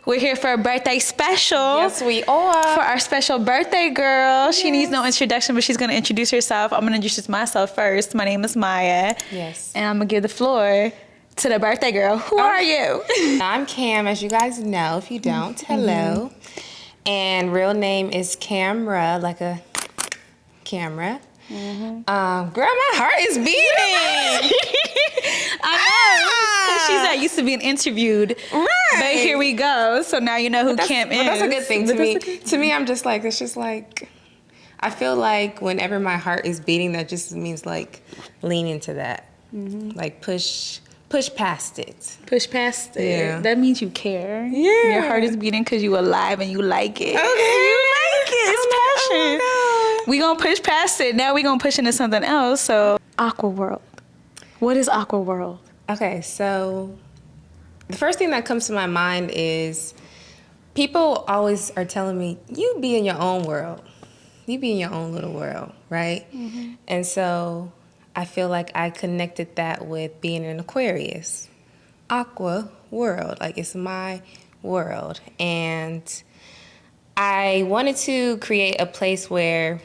We're here for a birthday special. Yes, we are. For our special birthday girl. Yes. She needs no introduction, but she's going to introduce herself. I'm going to introduce myself first. My name is Maya. Yes. And I'm going to give the floor to the birthday girl. Who are you? I'm Cam, as you guys know. If you don't, hello. And real name is Camera, like a camera. Girl, my heart is beating. I know. She's not used to being interviewed. Right. But here we go. So now you know who Cam is. Well, that's a good thing to me. To me, I'm just like, it's just like, I feel like whenever my heart is beating, that just means like lean into that. Like push past it. Push past it. Yeah. That means you care. Yeah. Your heart is beating because you alive and you like it. Okay. You like it. It's passion. Oh We gonna push past it. Now we gonna push into something else. So AquaWorlddd. What is AquaWorlddd? Okay, so the first thing that comes to my mind is people always are telling me, you be in your own world. You be in your own little world, right? And so I feel like I connected that with being an Aquarius. AquaWorlddd, like it's my world. And I wanted to create a place where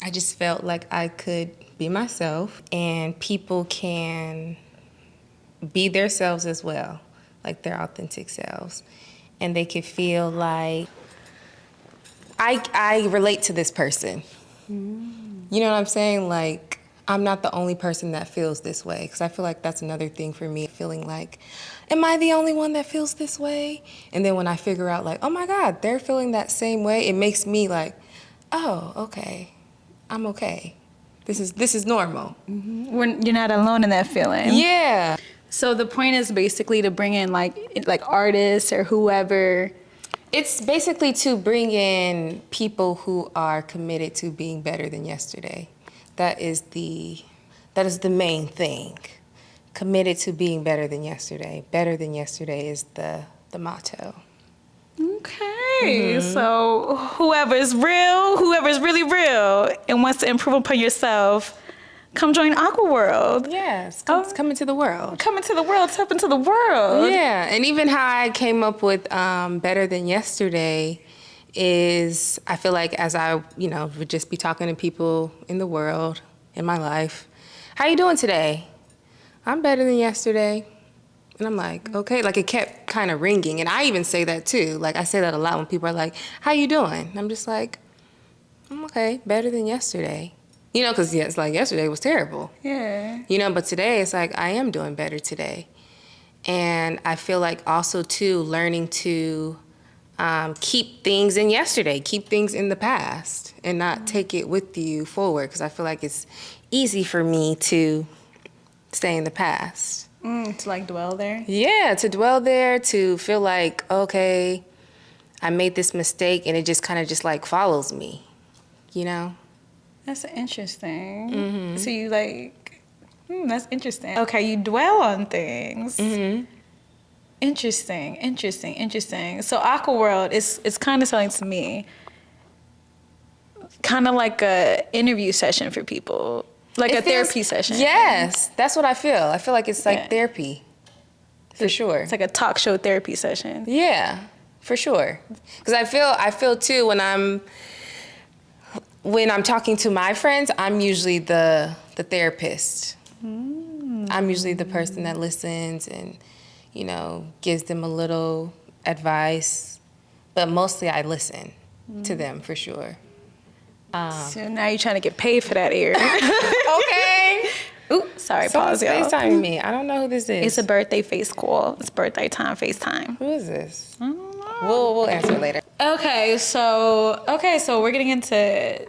I just felt like I could be myself and people can be their selves as well, like their authentic selves. And they could feel like, I relate to this person. You know what I'm saying? Like, I'm not the only person that feels this way. Because I feel like that's another thing for me, feeling like, am I the only one that feels this way? And then when I figure out like, oh my God, they're feeling that same way, it makes me like, oh, okay, I'm okay. This is normal. You're not alone in that feeling. Yeah. So the point is basically to bring in like artists or whoever. It's basically to bring in people who are committed to being better than yesterday. That is the main thing. Committed to being better than yesterday. Better than yesterday is the motto. Okay, so whoever's really real and wants to improve upon yourself, come join AquaWorlddd. Yes, come into the world. Come into the world, step into the world. Yeah, and even how I came up with better than yesterday is I feel like as I, would just be talking to people in the world, in my life, how you doing today? I'm better than yesterday. And I'm like, okay, like it kept kind of ringing. And I even say that too. Like I say that a lot when people are like, how you doing? And I'm just like, I'm okay, better than yesterday. Because it's like yesterday was terrible. Yeah. But today it's like I am doing better today. And I feel like also too learning to keep things in yesterday, keep things in the past and not take it with you forward. Because I feel like it's easy for me to stay in the past. To like dwell there? Yeah, to dwell there, to feel like, okay, I made this mistake and it just kind of just like follows me, That's interesting. So you like, that's interesting. Okay, you dwell on things. Interesting. So AquaWorlddd is kind of something to me, kind of like a interview session for people. Like a therapy session. Yes, that's what I feel. I feel like it's like therapy, for sure. It's like a talk show therapy session. Yeah, for sure. Because I feel too when I'm talking to my friends, I'm usually the therapist. I'm usually the person that listens and gives them a little advice, but mostly I listen to them for sure. So now you're trying to get paid for that ear. Okay. Ooh, sorry, Someone's pause, y'all. FaceTiming me. I don't know who this is. It's a birthday face call. It's birthday time FaceTime. Who is this? I don't know. We'll answer later. Okay, so we're getting into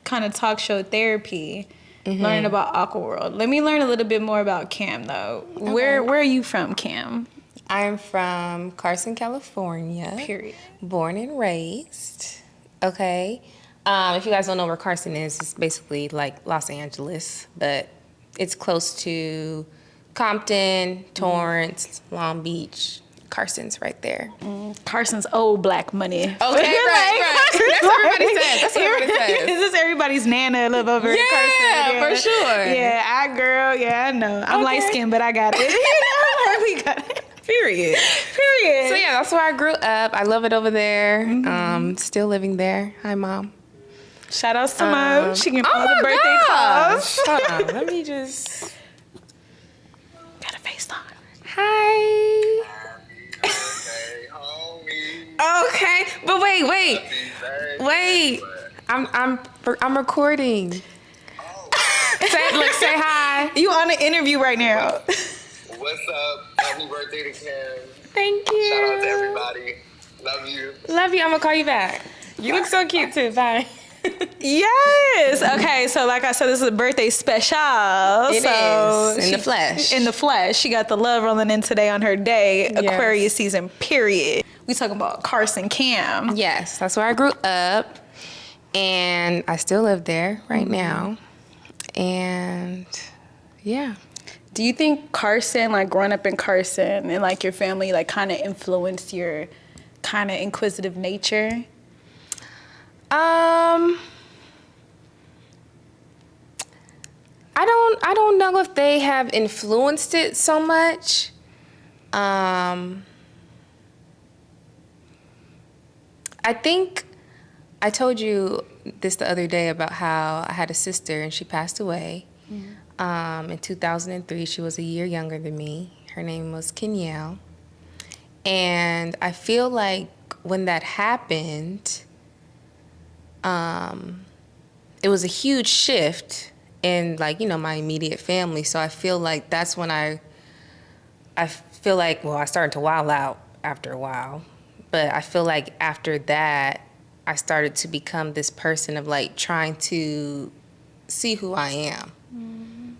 kind of talk show therapy, learning about AquaWorlddd. Let me learn a little bit more about Cam though. Okay. Where are you from, Cam? I'm from Carson, California. Period. Born and raised. Okay. If you guys don't know where Carson is, it's basically like Los Angeles, but it's close to Compton, Torrance, Long Beach. Carson's right there. Carson's old black money. Okay, right. That's what everybody says. That's what everybody says. This is everybody's nana live over in Carson. Yeah, for sure. Yeah, I know. I'm light skinned, but I got it. We got it. Period. So yeah, that's where I grew up. I love it over there. Still living there. Hi, Mom. Shout outs to Mom. She can all the birthday calls. Hold on. Let me just... Got a FaceTime. Hi. Happy birthday, homie. Okay, but wait. I'm recording. Say hi. You on an interview right now. What's up? Happy birthday to Karen. Thank you. Shout out to everybody. Love you. Love you. I'm gonna call you back. You look so cute too. Bye. Yes. Okay. So, like I said, this is a birthday special. It is in the flesh. In the flesh, she got the love rolling in today on her day. Yes. Aquarius season. Period. We talking about Carson Cam. Yes, that's where I grew up, and I still live there right now. And yeah. Do you think Carson, like growing up in Carson, and like your family, like kind of influenced your kind of inquisitive nature? I don't know if they have influenced it so much. I think I told you this the other day about how I had a sister and she passed away. In 2003. She was a year younger than me. Her name was Kenyelle. And I feel like when that happened, it was a huge shift in, like, you know, my immediate family. So I feel like that's when I feel like, well, I started to wild out after a while. But I feel like after that, I started to become this person of, like, trying to see who I am.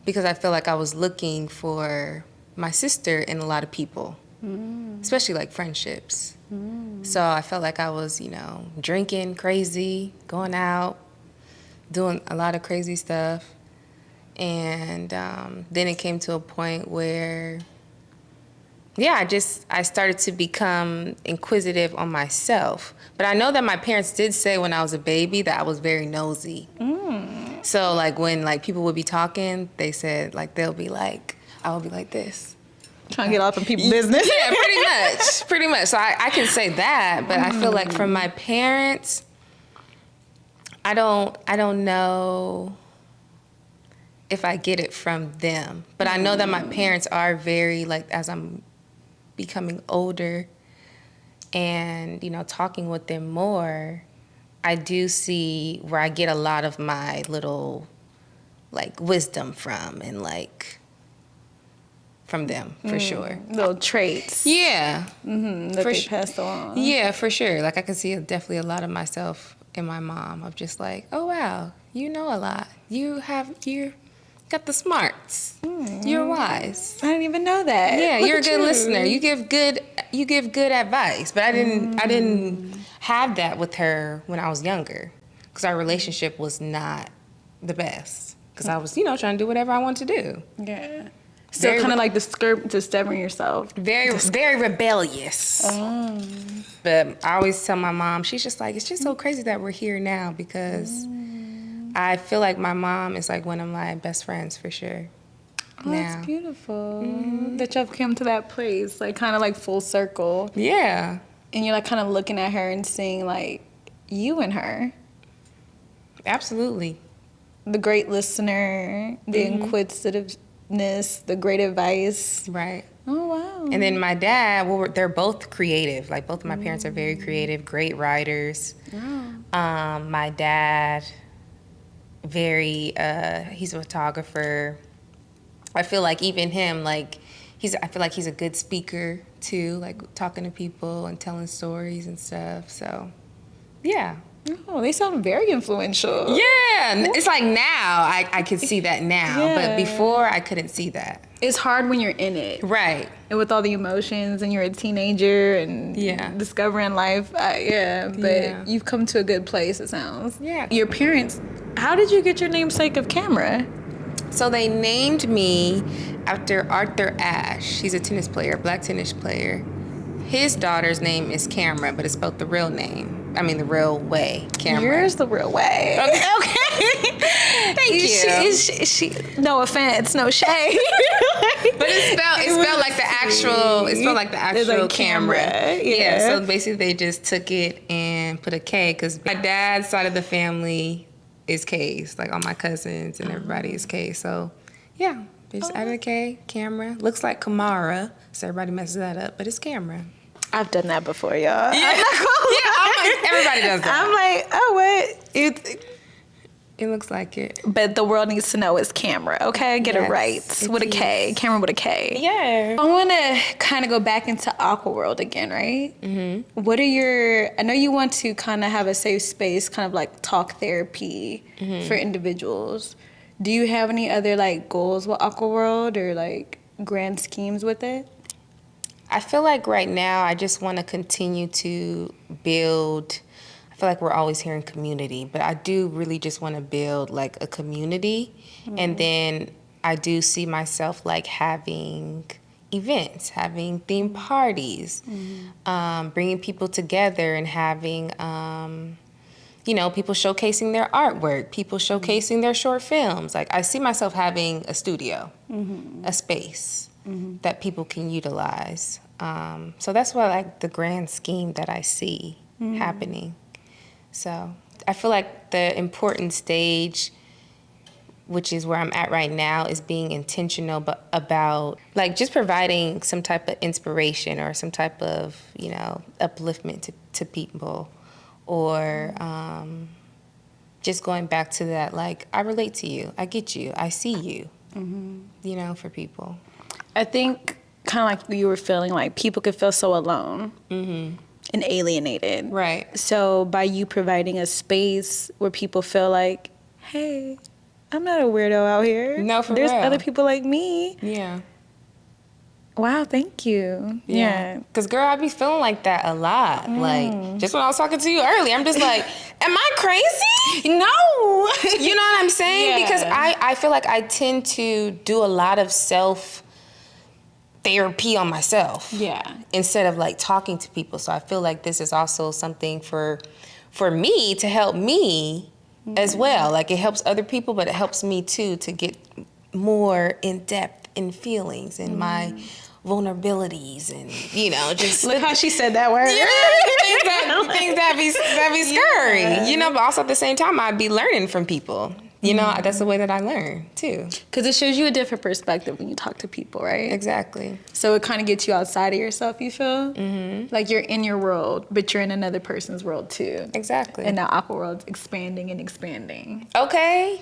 Because I feel like I was looking for my sister in a lot of people, especially, like, friendships. So I felt like I was, you know, drinking crazy, going out, doing a lot of crazy stuff. And then it came to a point where, yeah, I started to become inquisitive on myself. But I know that my parents did say when I was a baby that I was very nosy. So, like, when, like, people would be talking, they said, like, they'll be like, I will be like this. Trying to get off in people's business. Yeah, pretty much. So I can say that, but I feel like from my parents, I don't know if I get it from them. But I know that my parents are very, like, as I'm becoming older and, you know, talking with them more, I do see where I get a lot of my little, like, wisdom from, and, like, from them, for sure. Little traits. Yeah. That For they passed along. Yeah, for sure. Like, I can see definitely a lot of myself in my mom, of just like, oh, wow, you know a lot. You got the smarts. You're wise. I didn't even know that. Yeah, Look you're a at good you. listener. You give good advice. But I didn't have that with her when I was younger, because our relationship was not the best. Because I was, you know, trying to do whatever I wanted to do. Yeah. Still kind of like discovering yourself. Very rebellious. But I always tell my mom, she's just like, it's just so crazy that we're here now, because I feel like my mom is like one of my best friends for sure. Oh, that's beautiful. That y'all come to that place, like kind of like full circle. Yeah. And you're like kind of looking at her and seeing like you and her. Absolutely. The great listener, the inquisitiveness, the great advice. Right. Oh, wow. And then my dad, they're both creative. Like, both of my parents are very creative, great writers. My dad, he's a photographer. I feel like even him, like, I feel like he's a good speaker too, like talking to people and telling stories and stuff. So, yeah. Oh, they sound very influential. Yeah, it's like now I can see that now, but before I couldn't see that. It's hard when you're in it. Right. And with all the emotions and you're a teenager and discovering life. But you've come to a good place, it sounds. Yeah. Your parents, how did you get your namesake of Camera? So they named me after Arthur Ashe. He's a tennis player, black tennis player. His daughter's name is Camera, but it's spelled the real name. I mean, the real way camera. Yours the real way. Okay. Thank you. She, no offense, no shade. But it spelled like the actual. It spelled like the actual like camera. Yeah. So basically, they just took it and put a K because my dad's side of the family is K's. Like all my cousins and everybody is K. So yeah, they just added a K. Camera looks like Kamara, so everybody messes that up, but it's camera. I've done that before, y'all. Yeah, I'm like, everybody does that. I'm like, oh, what? It looks like it. But the world needs to know it's camera, okay? Get it Yes, right. it With a K. is. Camera with a K. Yeah. I want to kind of go back into AquaWorlddd again, right? Mm-hmm. What are I know you want to kind of have a safe space, kind of like talk therapy for individuals. Do you have any other like goals with AquaWorlddd or like grand schemes with it? I feel like right now I just want to continue to build. I feel like we're always hearing community, but I do really just want to build like a community. And then I do see myself like having events, having theme parties, bringing people together and having, people showcasing their artwork, people showcasing their short films. Like I see myself having a studio, a space that people can utilize. So that's what like the grand scheme that I see happening. So I feel like the important stage, which is where I'm at right now, is being intentional about like just providing some type of inspiration or some type of, upliftment to people, or just going back to that, like, I relate to you, I get you, I see you, for people. I think kind of like you were feeling like people could feel so alone and alienated. Right. So by you providing a space where people feel like, hey, I'm not a weirdo out here. No, for There's real. other people like me. Yeah. Wow, thank you. Yeah. Because, girl, I be feeling like that a lot. Like, just when I was talking to you earlier, I'm just like, am I crazy? No. You know what I'm saying? Yeah. Because I feel like I tend to do a lot of self-therapy on myself. Yeah. Instead of, like, talking to people. So I feel like this is also something for me to help me as well. Like, it helps other people, but it helps me, too, to get more in-depth in feelings and my vulnerabilities and, just... Look how she said that word. Things that be scary, but also at the same time, I'd be learning from people. That's the way that I learn, too. Because it shows you a different perspective when you talk to people, right? Exactly. So it kind of gets you outside of yourself, you feel? Mm-hmm. Like you're in your world, but you're in another person's world, too. Exactly. And now AquaWorlddd's expanding and expanding. Okay.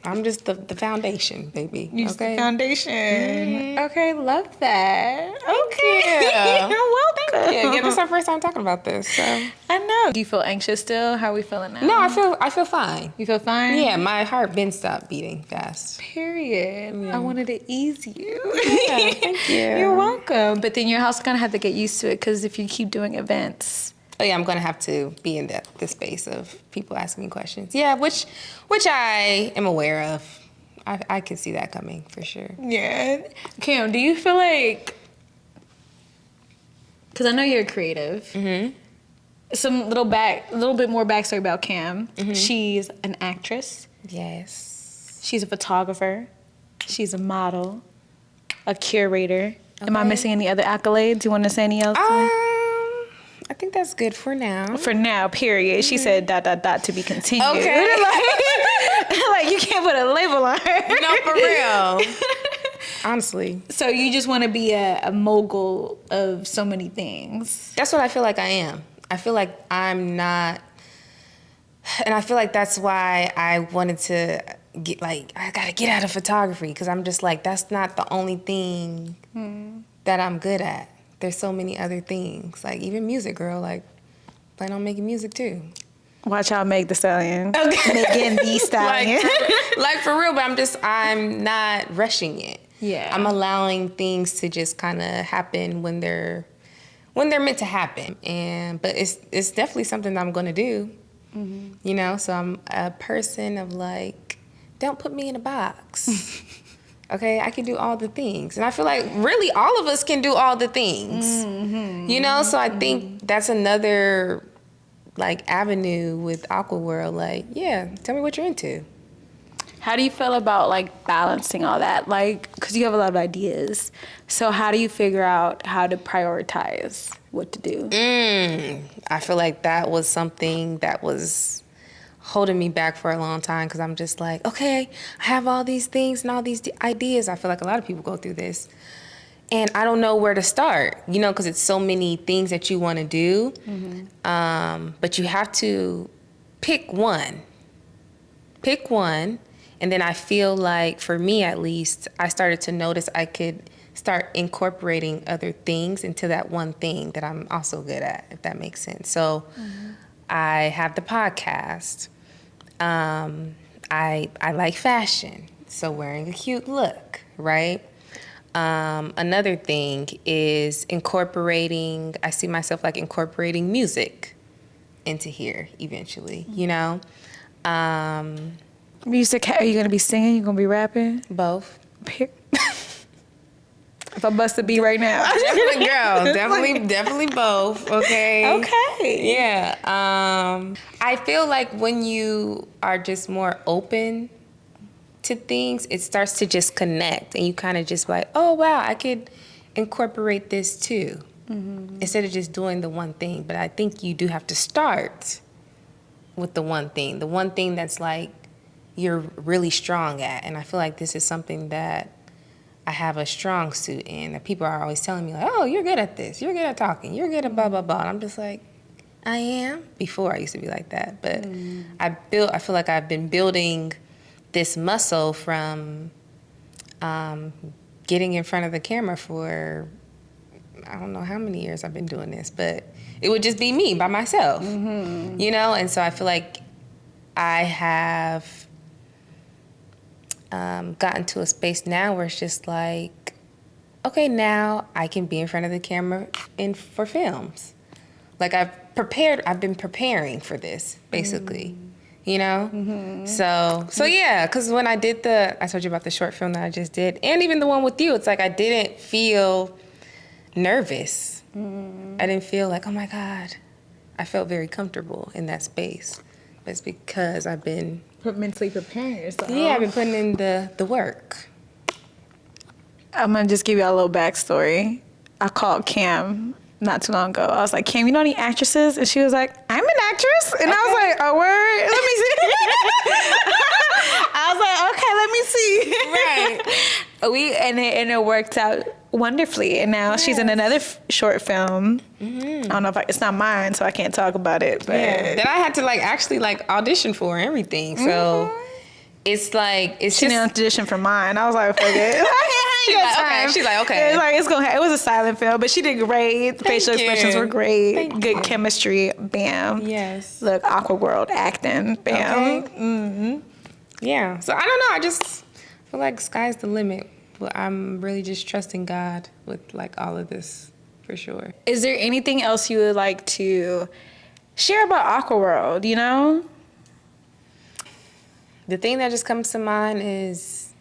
I'm just the foundation, baby. You just okay? the foundation. Mm-hmm. Okay, love that. Okay. Yeah. You're welcome. Yeah, this is our first time talking about this, so. I know. Do you feel anxious still? How are we feeling now? No, I feel fine. You feel fine? Yeah, my heart been stopped beating fast. Period. Yeah. I wanted to ease you. Yeah, thank you. You're welcome. But then you're also going to have to get used to it because if you keep doing events. Oh yeah, I'm gonna have to be in the space of people asking me questions. Yeah, which I am aware of. I can see that coming for sure. Yeah. Kim, do you feel like, because I know you're creative. Mm-hmm. Some little bit more backstory about Cam. Mm-hmm. She's an actress. Yes. She's a photographer. She's a model, a curator. Okay. Am I missing any other accolades? Do you want to say any else? I think that's good for now. For now, period. Mm-hmm. She said ... to be continued. Okay. like you can't put a label on her. No, for real. Honestly. So you just want to be a mogul of so many things. That's what I feel like I am. I feel like I'm not, and I feel like that's why I wanted to get I gotta get out of photography because I'm just like, that's not the only thing that I'm good at. There's so many other things, like even music, girl. Like, plan on making music too. Watch out, Meg the Stallion. Okay. Megan the Stallion. like for real, but I'm not rushing it. Yeah. I'm allowing things to just kind of happen when they're meant to happen. But it's definitely something that I'm going to do. Mm-hmm. So I'm a person of like, don't put me in a box. Okay, I can do all the things. And I feel like really all of us can do all the things. You know, so I think that's another like avenue with AquaWorlddd. Like, yeah, tell me what you're into. How do you feel about like balancing all that? Like, because you have a lot of ideas. So how do you figure out how to prioritize what to do? I feel like that was something that was holding me back for a long time because I'm just like, okay, I have all these things and all these ideas. I feel like a lot of people go through this. And I don't know where to start, you know, because it's so many things that you want to do. But you have to pick one. Pick one. And then I feel like, for me at least, I started to notice I could start incorporating other things into that one thing that I'm also good at, if that makes sense. So I have the podcast. I like fashion, so wearing a cute look, right? Another thing is incorporating, I see myself like incorporating music into here eventually, you know? Music, are you going to be singing? You going to be rapping? Both. If I bust a beat right now. Definitely, girl. Definitely both, okay? Okay. Yeah. I feel like when you are just more open to things, it starts to just connect, and you kind of just like, oh wow, I could incorporate this too, instead of just doing the one thing. But I think you do have to start with the one thing that's like you're really strong at. And I feel like this is something that I have a strong suit in, that people are always telling me like, oh, you're good at this, you're good at talking, you're good at blah blah blah. And I'm just like, I am. Before I used to be like that, but I feel like I've been building this muscle from getting in front of the camera for, I don't know how many years I've been doing this, but it would just be me by myself, you know? And so I feel like I have gotten to a space now where it's just like, okay, now I can be in front of the camera for films. Like I've been preparing for this, basically. You know? So yeah, because when I did I told you about the short film that I just did, and even the one with you, it's like I didn't feel nervous. I didn't feel like, oh my God. I felt very comfortable in that space. But it's because I've been mentally preparing yourself. I've been putting in the work. I'm going to just give you a little backstory. I called Cam not too long ago. I was like, Cam, you know any actresses? And she was like, I'm an actress. And I was like, oh, word? Let me see. I was like, okay, let me see. Right. And it worked out wonderfully. And now she's in another short film. I don't know if it's not mine, so I can't talk about it. But that I had to actually audition for and everything. So it's like, she didn't audition for mine. I was like, fuck it. She's like, okay. It was a silent film, but she did great. The facial expressions were great. Thank Good you. chemistry. Bam. Yes. Look, AquaWorlddd acting. Bam. Okay. Yeah. So I don't know. I just feel like sky's the limit. But I'm really just trusting God with all of this, for sure. Is there anything else you would like to share about AquaWorlddd, you know? The thing that just comes to mind is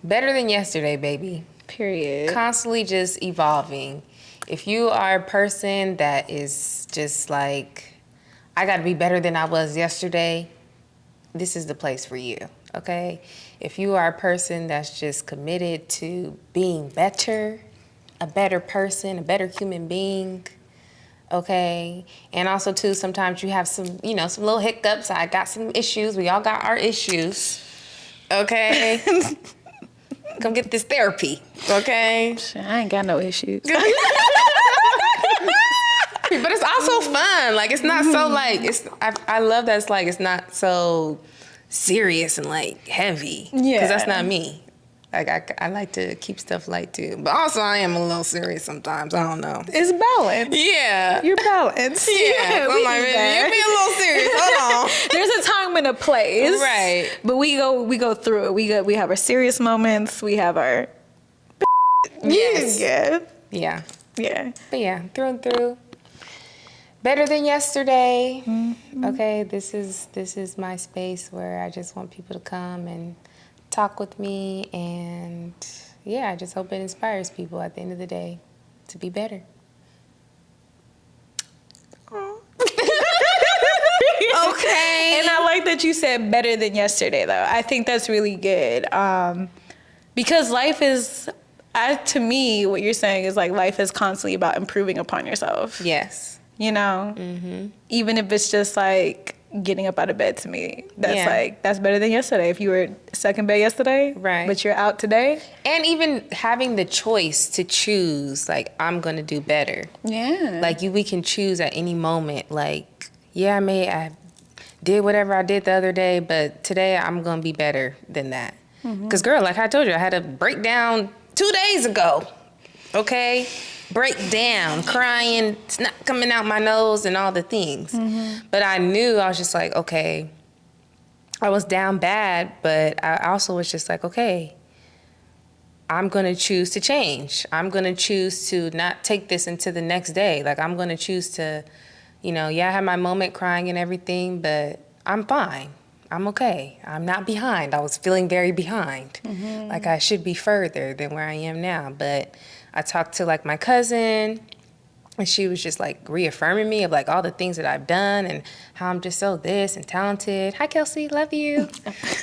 better than yesterday, baby. Period. Constantly just evolving. If you are a person that is just like, I gotta be better than I was yesterday, this is the place for you, okay? If you are a person that's just committed to being better, a better person, a better human being, okay? And also too, sometimes you have some little hiccups. I got some issues. We all got our issues, okay? Come get this therapy, okay? I ain't got no issues. But it's also fun. It's not so I love that it's not so serious and heavy. Yeah. Because that's not me. I like to keep stuff light too. But also I am a little serious sometimes. I don't know. It's balance. Yeah. You're balanced. Yeah. I'm like, you're being a little serious. Hold on. There's a time and a place. Right. But we go through it. We have our serious moments. We have our yes. Yeah. Yeah. Yeah. But yeah, through and through. Better than yesterday. Okay, this is my space where I just want people to come and talk with me, and yeah, I just hope it inspires people at the end of the day to be better. Okay. And I like that you said better than yesterday, though. I think that's really good. Because life is, to me, what you're saying is like life is constantly about improving upon yourself. Yes. You know? Mm-hmm. Even if it's just like getting up out of bed to me. That's like, that's better than yesterday. If you were stuck in bed yesterday, right, but you're out today. And even having the choice to choose, like, I'm going to do better. Yeah. Like, we can choose at any moment. Like, yeah, I did whatever I did the other day, but today I'm going to be better than that. Because, girl, like I told you, I had a breakdown 2 days ago. Okay? Breakdown, crying, snot coming out my nose and all the things. But I knew, I was just like, okay, I was down bad, but I also was just like, okay, I'm going to choose to change. I'm going to choose to not take this into the next day. Like, I'm going to choose to, I had my moment crying and everything, but I'm fine. I'm okay. I'm not behind. I was feeling very behind. Like, I should be further than where I am now. But I talked to, like, my cousin, and she was just, like, reaffirming me of, like, all the things that I've done and how I'm just so this and talented. Hi, Kelsey. Love you.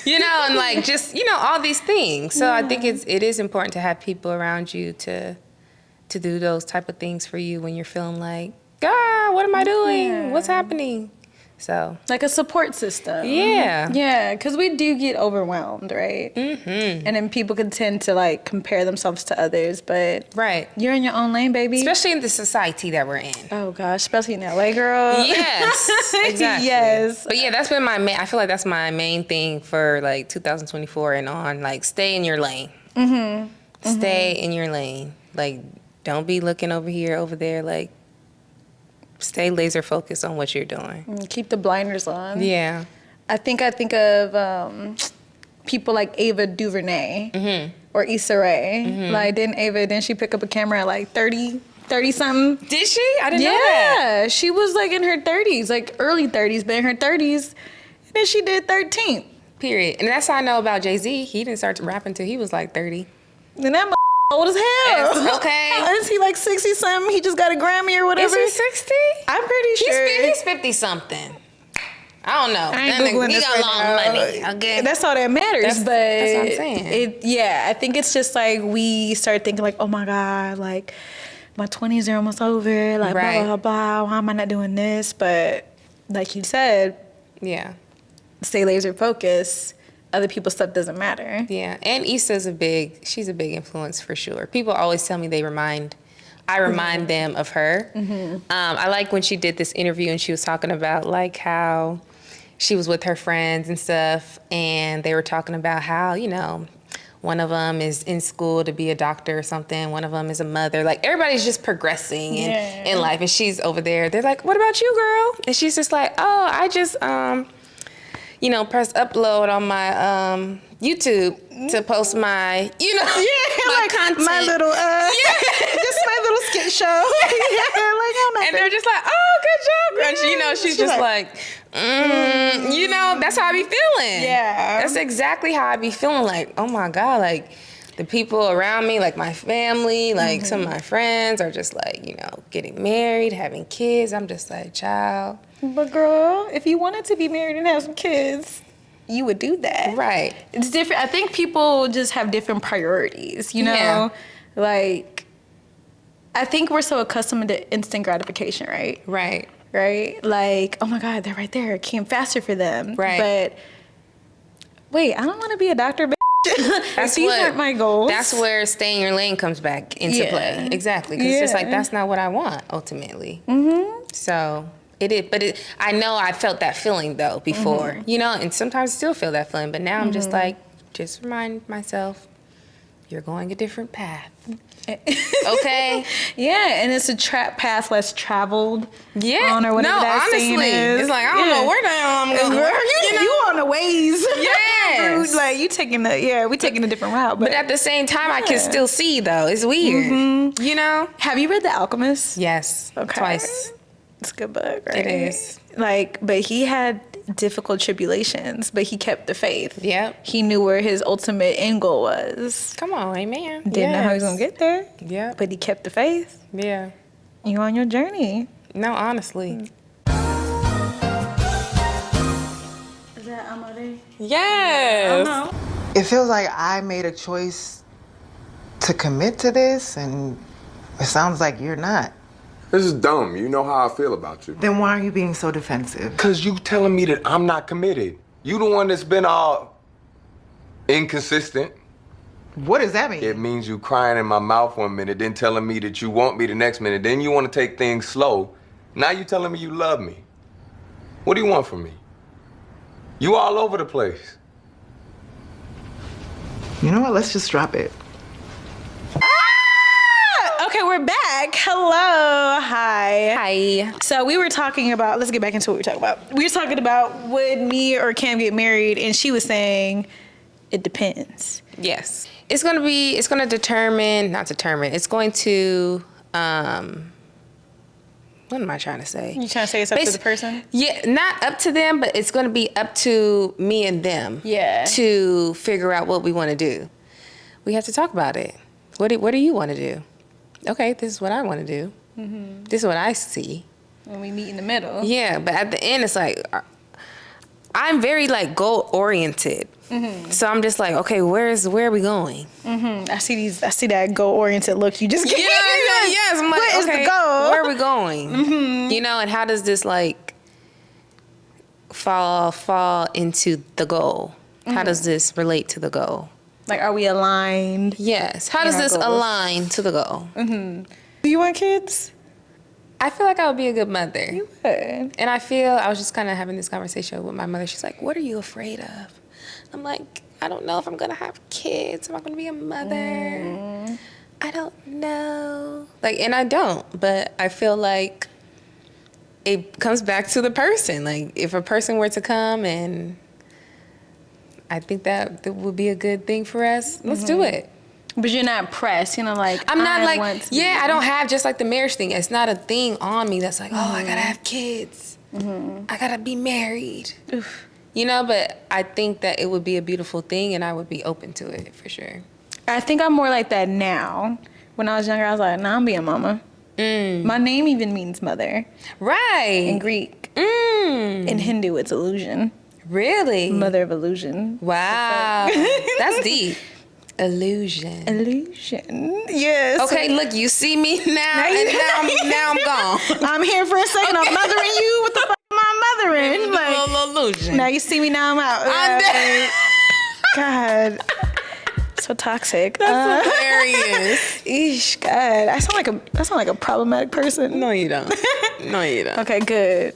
And, like, just, all these things. So I think it is important to have people around you to do those type of things for you when you're feeling like, God, what am I doing? What's happening? So, like a support system. Yeah. Yeah, because we do get overwhelmed, right? And then people can tend to, like, compare themselves to others, but you're in your own lane, baby. Especially in the society that we're in. Oh, gosh, especially in LA, girl. Yes, exactly. Yes. But, yeah, that's been I feel like that's my main thing for, like, 2024 and on. Like, stay in your lane. Stay in your lane. Like, don't be looking over here, over there, like, stay laser focused on what you're doing. Keep the blinders on. Yeah. I think of people like Ava DuVernay or Issa Rae. Like, didn't she pick up a camera at like 30 something? Did she? I didn't know that. Yeah, she was like in her 30s, like early 30s, but in her 30s, and then she did 13. Period. And that's how I know about Jay-Z. He didn't start rapping until he was like 30. And that old as hell. Yes, okay. Is he like 60 something? He just got a Grammy or whatever. Is he 60? I'm pretty sure. He's 50 something. I don't know. I ain't Googling he this got right long now. money. Okay. That's all that matters. That's what I'm saying. I think it's just like we start thinking like, oh my God, like my 20s are almost over. Like blah, blah, blah. Why am I not doing this? But like you said, stay laser focused. Other people's stuff doesn't matter. Yeah, and Issa's she's a big influence for sure. People always tell me I remind them of her. I like when she did this interview and she was talking about like how she was with her friends and stuff, and they were talking about how, one of them is in school to be a doctor or something. One of them is a mother. Like, everybody's just progressing in life, and she's over there. They're like, what about you, girl? And she's just like, oh, I just, press upload on my YouTube to post my, my like content. my little, just my little skit show. And they're just like, oh, good job, girl. She's just like, that's how I be feeling. Yeah. That's exactly how I be feeling. Like, oh my God, like the people around me, like my family, like some of my friends are just like, getting married, having kids. I'm just like, child. But girl, if you wanted to be married and have some kids, you would do that. Right. It's different. I think people just have different priorities, Yeah. Like, I think we're so accustomed to instant gratification, right? Right. Right? Like, oh my God, they're right there. It came faster for them. Right. But wait, I don't want to be a doctor, These aren't my goals. That's where stay in your lane comes back into play. Exactly. Because it's just like, that's not what I want, ultimately. So it is. But I know I felt that feeling, though, before. And sometimes I still feel that feeling. But now I'm just like, just remind myself, you're going a different path. Okay? Yeah, and it's a path less traveled on or whatever honestly, is. It's like, I don't know where the hell I'm going. You on the ways. Yes. Like, you taking we taking a different route. But at the same time, I can still see, though. It's weird. Have you read The Alchemist? Yes. Okay. Twice. It's a good book, right? It is. Like, but he had difficult tribulations, but he kept the faith. Yep. He knew where his ultimate end goal was. Come on, amen. Didn't know how he was gonna get there. Yeah. But he kept the faith. Yeah. You on your journey. No, honestly. Is that Amade? Yes. No. It feels like I made a choice to commit to this, and it sounds like you're not. This is dumb. You know how I feel about you. Then why are you being so defensive? Cause you telling me that I'm not committed. You the one that's been all inconsistent. What does that mean? It means you crying in my mouth 1 minute, then telling me that you want me the next minute, then you want to take things slow. Now you telling me you love me. What do you want from me? You all over the place. You know what? Let's just drop it. Okay, we're back. Hello. Hi. Hi. So we were talking about, let's get back into what we were talking about. We were talking about would me or Cam get married, and she was saying it depends. Yes. It's going to what am I trying to say? You trying to say it's up to the person? Yeah, not up to them, but it's going to be up to me and them. Yeah. To figure out what we want to do. We have to talk about it. What do you want to do? Okay, this is what I want to do. Mm-hmm. This is what I see. When we meet in the middle. Yeah, but at the end, it's like, I'm very like goal oriented. Mm-hmm. So I'm just like, okay, where are we going? Mm-hmm. I see that goal oriented look you just gave. Yes. I'm like, what okay, is the goal? where are we going? Mm-hmm. You know, and how does this like fall into the goal? Mm-hmm. How does this relate to the goal? Like, are we aligned? Yes. How does this align to the goal? Mm-hmm. Do you want kids? I feel like I would be a good mother. You would. And I was just kind of having this conversation with my mother. She's like, what are you afraid of? I'm like, I don't know if I'm going to have kids. Am I going to be a mother? I don't know. Like, and I don't. But I feel like it comes back to the person. Like, if a person were to come and I think that would be a good thing for us, let's do it. But you're not pressed, you know, like, I'm not like, I I don't have just like the marriage thing. It's not a thing on me that's like, oh, I gotta have kids. Mm-hmm. I gotta be married. Oof. You know, but I think that it would be a beautiful thing and I would be open to it for sure. I think I'm more like that now. When I was younger, I was like, nah, I'm being mama. My name even means mother. Right. In Greek. In Hindu, it's illusion. Really? Mother of illusion. Wow. That's deep. Illusion. Yes. Okay, look, you see me now, and now I'm gone. I'm here for a second. Okay. I'm mothering you. What the fuck am I mothering? Like, a little illusion. Now you see me, now I'm out. I'm dead. God. So toxic. That's hilarious. Eesh, God. I sound like a problematic person. No, you don't. No, you don't. Okay, good.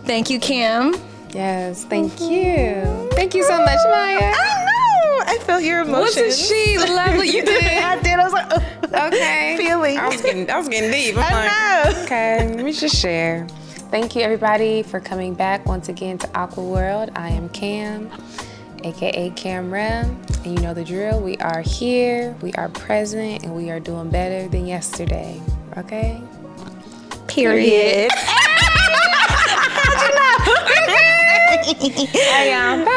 Thank you, Cam. Yes, thank you. Thank you so much, Maya. I know. I felt your emotions. Wasn't she lovely? You did. I did. I was like, oh. Okay. Feeling. I was getting deep. I know. Okay, let me just share. Thank you, everybody, for coming back once again to AquaWorlddd. I am Cam, aka Camra, and you know the drill. We are here, we are present, and we are doing better than yesterday. Okay? Period. I am. Bye.